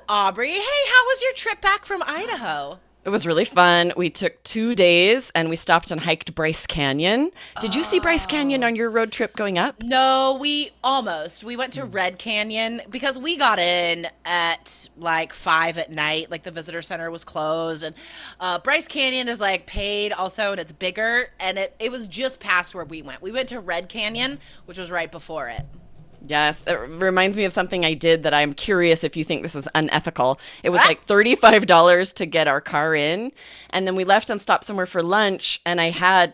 Aubrey. Hey, how was your trip back from Idaho? It was really fun. We took 2 days and we stopped and hiked Bryce Canyon. Did you see Bryce Canyon Oh. on your road trip going up? No, we almost. We went to Red Canyon because we got in at like 5 at night. Like the visitor center was closed, and Bryce Canyon is like paid also, and it's bigger. And it was just past where we went. We went to Red Canyon, which was right before it. Yes, it reminds me of something I did that I'm curious if you think this is unethical. It was Ah! like $35 to get our car in, and then we left and stopped somewhere for lunch, and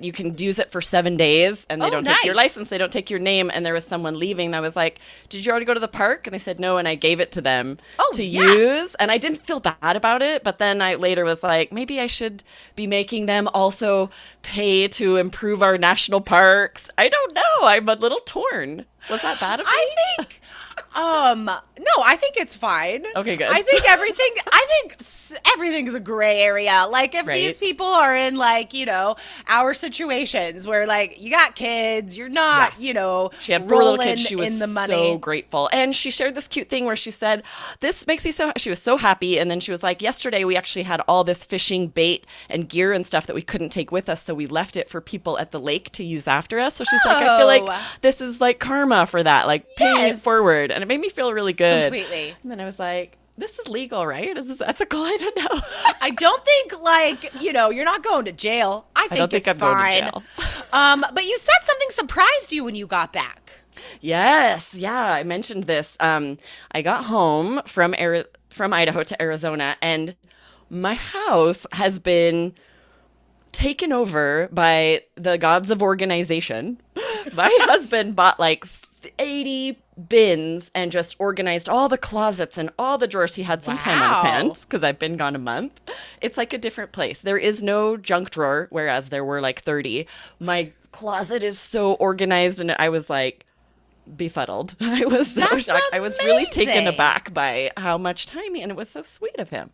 you can use it for 7 days, and they Oh, don't take your nice. license, they don't take your name, and there was someone leaving, and I was like, did you already go to the park? And they said no, and I gave it to them Oh, to yeah. use, and I didn't feel bad about it, but then I later was like, maybe I should be making them also pay to improve our national parks. I don't know, I'm a little torn. Was that bad of I me? think no, I think it's fine. Okay, good. I think everything is a gray area. Like if these Right. people are in like, our situations where like you got kids, you're not, Yes. She had 4 little rolling kids. She was in the so money. grateful. And she shared this cute thing where she said, this makes me so, she was so happy. And then she was like, yesterday we actually had all this fishing bait and gear and stuff that we couldn't take with us. So we left it for people at the lake to use after us. So she's like, I feel like Oh. this is like karma for that, like paying it Yes. forward. And it made me feel really good. Completely. And then I was like, this is legal, right? Is this ethical? I don't know. I don't think like, you're not going to jail. I think don't think it's I'm going to fine. jail. But you said something surprised you when you got back. Yes, yeah, I mentioned this. I got home from Idaho to Arizona, and my house has been taken over by the gods of organization. My husband bought like 80 bins and just organized all the closets and all the drawers. He had some time on his Wow. hands because I've been gone a month. It's like a different place. There is no junk drawer, whereas there were like 30. My closet is so organized, and I was like, befuddled. I was so That's shocked. I was really taken amazing. aback by how much time and it was so sweet of him.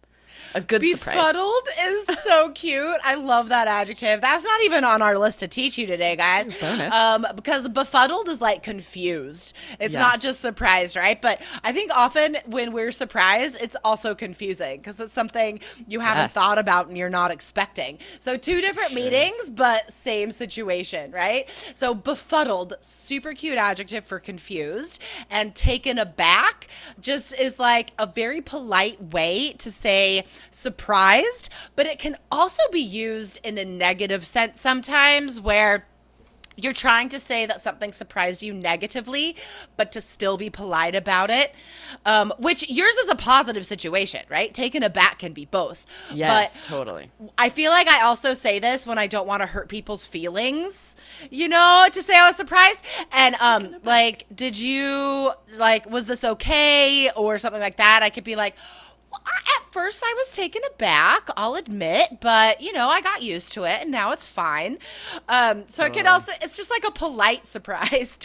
A good surprise. Befuddled is so cute. I love that adjective. That's not even on our list to teach you today, guys. Bonus. Because befuddled is like confused. It's not Yes. just surprised, right? But I think often when we're surprised, it's also confusing because it's something you haven't Yes. thought about and you're not expecting. So two different meanings, but same situation, right? So befuddled, super cute adjective for confused, and taken aback just is like a very polite way to say surprised, but it can also be used in a negative sense sometimes where you're trying to say that something surprised you negatively, but to still be polite about it, which yours is a positive situation, right? Taken aback can be both. Yes, But totally. I feel like I also say this when I don't want to hurt people's feelings, to say I was surprised. And like, did you like, was this okay or something like that? I could be like, well, at first I was taken aback, I'll admit, but I got used to it and now it's fine. So it could Totally. also, it's just like a polite surprise.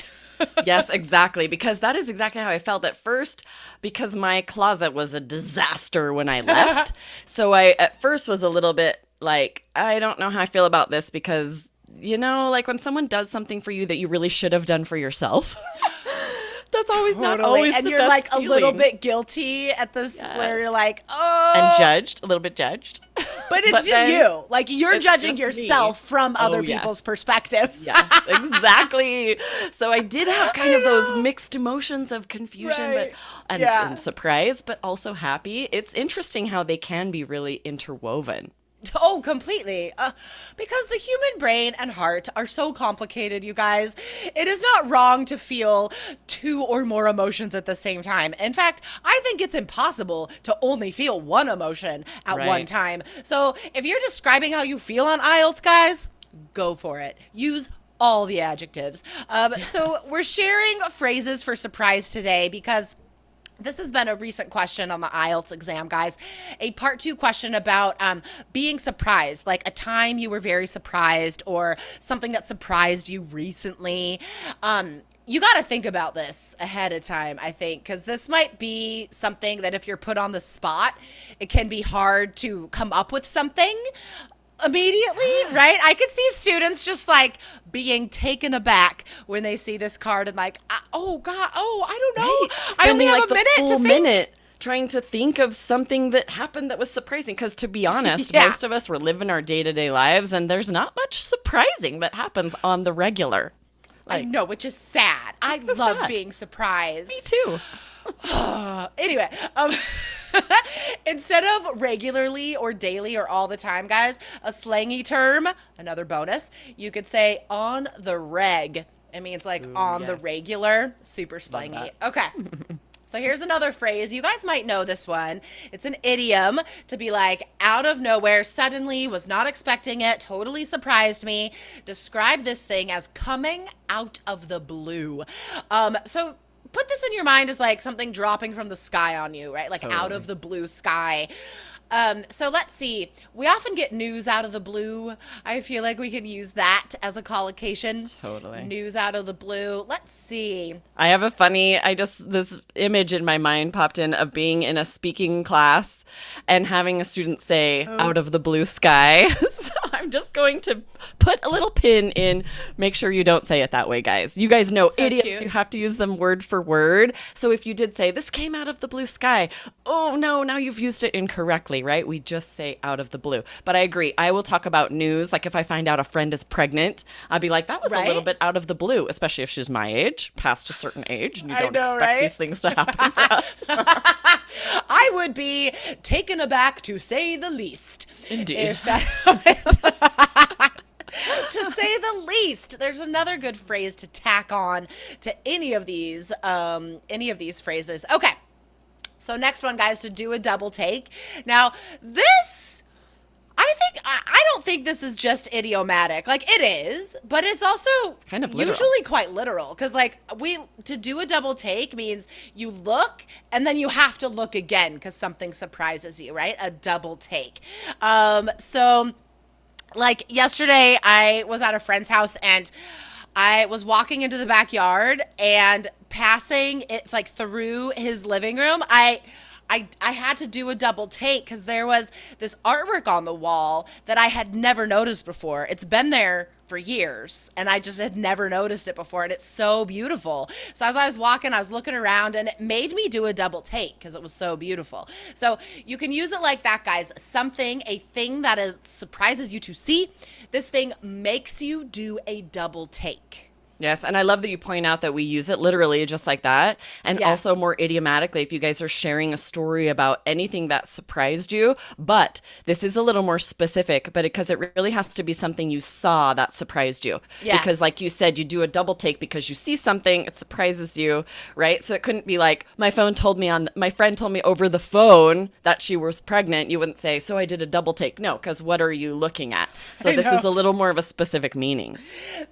Yes, exactly. Because that is exactly how I felt at first, because my closet was a disaster when I left. So I, at first, was a little bit like, I don't know how I feel about this because, like when someone does something for you that you really should have done for yourself, that's always not always And the you're best like a little feeling. bit guilty at this where Yes. you're like, oh, And judged, a little bit judged. but it's But just then you. Like you're it's judging just me. yourself from other Oh, people's yes. perspective. Yes, exactly. So I did have kind of those know. mixed emotions of confusion, Right. and, Yeah. and surprise, but also happy. It's interesting how they can be really interwoven. Oh, completely. Because the human brain and heart are so complicated, you guys. It is not wrong to feel two or more emotions at the same time. In fact, I think it's impossible to only feel one emotion at one Right. time. So if you're describing how you feel on IELTS, guys, go for it. Use all the adjectives. So we're sharing phrases for surprise today because this has been a recent question on the IELTS exam, guys. A part 2 question about being surprised, like a time you were very surprised or something that surprised you recently. You got to think about this ahead of time, I think, because this might be something that if you're put on the spot, it can be hard to come up with something immediately, right? I could see students just like being taken aback when they see this card and like, oh God, oh, I don't know. Right. I only Spending have like a the minute full to think. minute trying to think of something that happened that was surprising. Because to be honest, Yeah. most of us were living our day-to-day lives, and there's not much surprising that happens on the regular. I Like, know, which is sad. I so love sad. being surprised. me too. Anyway, instead of regularly or daily or all the time, guys, a slangy term, another bonus, you could say on the reg. It means like on the yes. regular, super slangy. that. Okay. So here's another phrase. You guys might know this one. It's an idiom to be like out of nowhere, suddenly, was not expecting it, totally surprised me. Describe this thing as coming out of the blue. So put this in your mind as like something dropping from the sky on you, right? Like out Totally. of the blue sky. So let's see. We often get news out of the blue. I feel like we could use that as a collocation. Totally. News out of the blue. Let's see. I have this image in my mind popped in of being in a speaking class and having a student say out of the blue sky. So I'm just going to put a little pin in, make sure you don't say it that way, guys. You guys know So idioms, cute. you have to use them word for word. So if you did say, this came out of the blue sky, oh no, now you've used it incorrectly, right? We just say out of the blue. But I agree. I will talk about news. Like if I find out a friend is pregnant, I'll be like, that was a little Right? bit out of the blue, especially if she's my age, past a certain age, and you I don't know, expect right? these things to happen for us. I would be taken aback to say the least. Indeed. If that happened. To say the least. There's another good phrase to tack on to any of these phrases. Okay. So next one, guys, to do a double take. Now, this I don't think this is just idiomatic. Like it is, but it's also kind of literal. usually quite literal because like to do a double take means you look and then you have to look again because something surprises you, right? A double take. So like yesterday I was at a friend's house and I was walking into the backyard and passing it like through his living room. I had to do a double take because there was this artwork on the wall that I had never noticed before. It's been there for years and I just had never noticed it before and it's so beautiful. So as I was walking, I was looking around and it made me do a double take because it was so beautiful. So you can use it like that, guys. A thing that surprises you to see. This thing makes you do a double take. Yes, and I love that you point out that we use it literally just like that. And Yeah. also more idiomatically, if you guys are sharing a story about anything that surprised you. But this is a little more specific, but because it really has to be something you saw that surprised you. Yeah. Because like you said, you do a double take because you see something, it surprises you, right? So it couldn't be like, my friend told me over the phone that she was pregnant. You wouldn't say, so I did a double take. No, because what are you looking at? So I this know. is a little more of a specific meaning.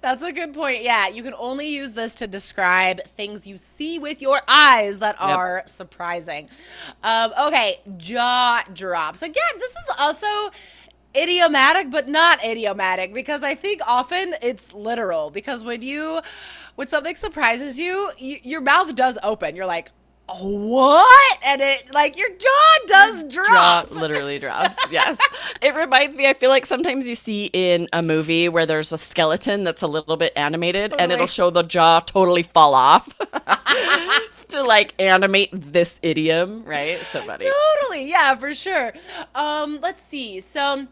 That's a good point. Yeah, you can only use this to describe things you see with your eyes that are surprising. Okay, jaw drops. Again, this is also idiomatic, but not idiomatic because I think often it's literal. Because when something surprises you, your mouth does open. You're like, what? And it like your jaw does drop. Jaw literally drops. Yes. It reminds me, I feel like sometimes you see in a movie where there's a skeleton that's a little bit animated and it'll Totally. show the jaw totally fall off to like animate this idiom, right? So funny. Totally. Yeah, for sure. Let's see. So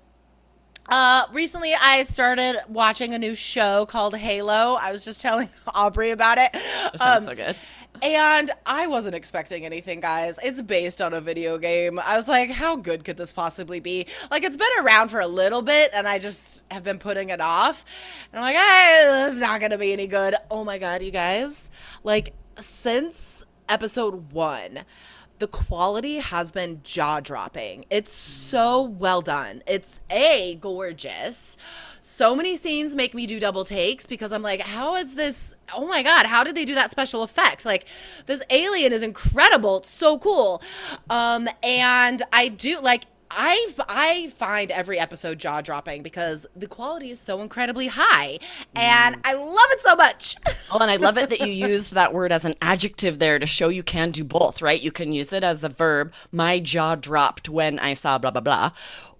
recently I started watching a new show called Halo. I was just telling Aubrey about it. That sounds so good. And I wasn't expecting anything, guys. It's based on a video game. I was like, how good could this possibly be? Like, it's been around for a little bit, and I just have been putting it off. And I'm like, hey, this is not going to be any good. Oh my God, you guys. Like, since episode 1, the quality has been jaw-dropping. It's so well done. It's gorgeous. So many scenes make me do double takes because I'm like, how is this? Oh my God, how did they do that special effects? Like, this alien is incredible. It's so cool. And I do like, I find every episode jaw dropping because the quality is so incredibly high and I love it so much. Oh, and I love it that you used that word as an adjective there to show you can do both, right? You can use it as the verb, my jaw dropped when I saw blah, blah, blah.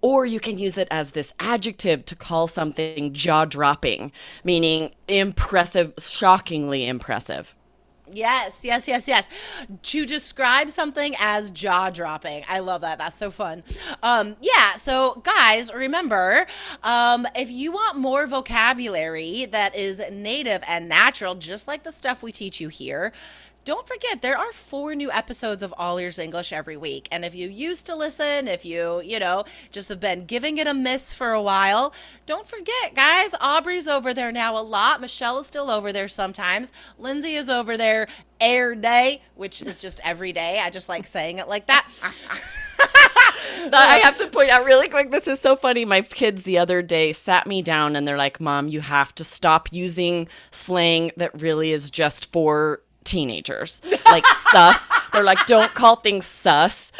Or you can use it as this adjective to call something jaw dropping, meaning impressive, shockingly impressive. Yes, yes, yes, yes. To describe something as jaw dropping. I love that. That's so fun. Yeah, so guys, remember, if you want more vocabulary that is native and natural, just like the stuff we teach you here, don't forget there are 4 new episodes of All Ears English every week. And if you used to listen, if you just have been giving it a miss for a while, don't forget, guys, Aubrey's over there now a lot. Michelle is still over there sometimes. Lindsay is over there air day, which is just every day. I just like saying it like that. I have to point out really quick, this is so funny. My kids the other day sat me down and they're like, Mom, you have to stop using slang that really is just for teenagers, like sus. They're like, don't call things sus.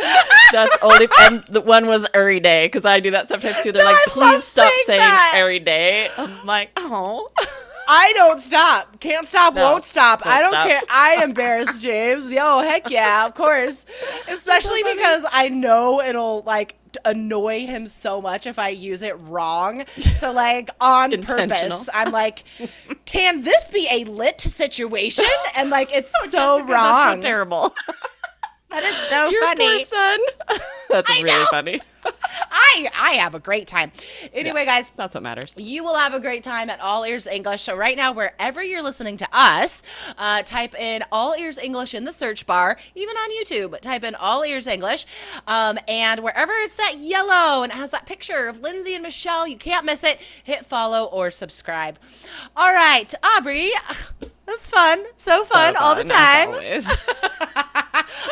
That's only, and the one was every day, because I do that sometimes too. They're like, I love please stop saying that. every day. I'm like, oh. I don't stop. Can't stop, No, won't stop. I don't stop. care. I embarrass James. Yo, heck yeah, of course. Especially because I know it'll like annoy him so much if I use it wrong. So like on Intentional. purpose, I'm like, can this be a lit situation? And like it's so Jessica, wrong. That's so terrible. That is so Your funny. poor son. That's I really know. funny. I have a great time. Anyway, guys, That's what matters. you will have a great time at All Ears English. So right now, wherever you're listening to us, type in All Ears English in the search bar, even on YouTube, type in All Ears English. And wherever it's that yellow and it has that picture of Lindsay and Michelle, you can't miss it. Hit follow or subscribe. All right, Aubrey, that's fun. So fun all the as time. always.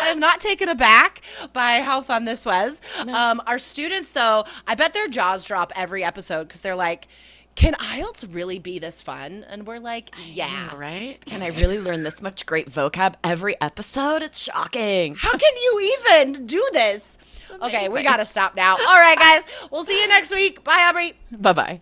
I am not taken aback by how fun this was. Our students, though, I bet their jaws drop every episode because they're like, can IELTS really be this fun? And we're like, yeah. Right? Can I really learn this much great vocab every episode? It's shocking. How can you even do this? Okay, we amazing. got to stop now. All right, guys. We'll see you next week. Bye, Aubrey. Bye-bye.